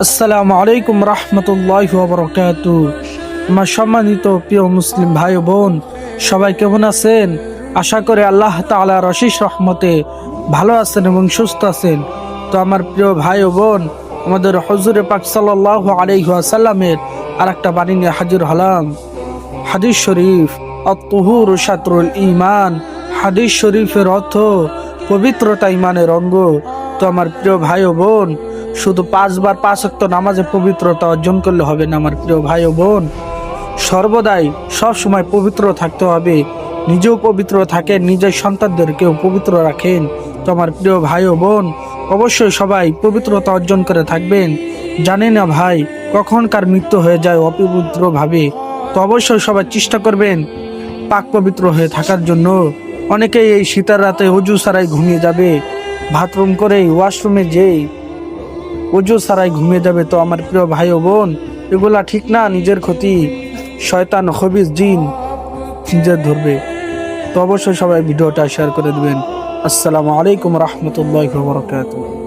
আসসালামু আলাইকুম রহমতুল্লাহি ওয়া বারাকাতুহু। আমার সম্মানিত প্রিয় মুসলিম ভাই ও বোন, সবাই কেমন আছেন? আশা করি আল্লাহ তাআলার অশেষ রহমতে ভালো আছেন এবং সুস্থ আছেন। তো আমার প্রিয় ভাই ও বোন, আমাদের হুজুরে পাক সাল্লাল্লাহু আলাইহি ওয়াসাল্লামের আরেকটা বাণী নিয়ে হাজির হলাম। হাদিস শরীফ, আত-তুহুর শাতরুল ঈমান। হাদিস শরীফের অর্থ পবিত্রতা ঈমানের অঙ্গ। তো আমার প্রিয় ভাই ও বোন, শুধু 5 বার 5 ওয়াক্ত নামাজে পবিত্রতা অর্জন করলে হবে না আমার প্রিয় ভাই ও বোন। সর্বদাই সব সময় পবিত্র থাকতে হবে। নিজেও পবিত্র থাকেন, নিজের সন্তানদেরকেও পবিত্র রাখেন। তো আমার প্রিয় ভাই ও বোন, অবশ্যই সবাই পবিত্রতা অর্জন করে থাকবেন। জানি না ভাই কখন কার মৃত্যু হয়ে যায় অপবিত্র ভাবে। তো অবশ্যই সবাই চেষ্টা করবেন পাক পবিত্র হয়ে থাকার জন্য। অনেকেই এই শীতের রাতে অজু ছাড়াই ঘুমিয়ে যাবে, বাথরুম করেই ওয়াশরুমে যেই অজু ছাড়াই ঘুমিয়ে যাবে। তো আমার প্রিয় ভাই ও বোন, এগুলা ঠিক না, নিজের ক্ষতি। শয়তান খবিস জিন নিজের ধরবে। তো অবশ্যই সবাই ভিডিওটা শেয়ার করে দেবেন। আসসালামু আলাইকুম রহমতুল্লাহি ওয়া বারাকাতুহু।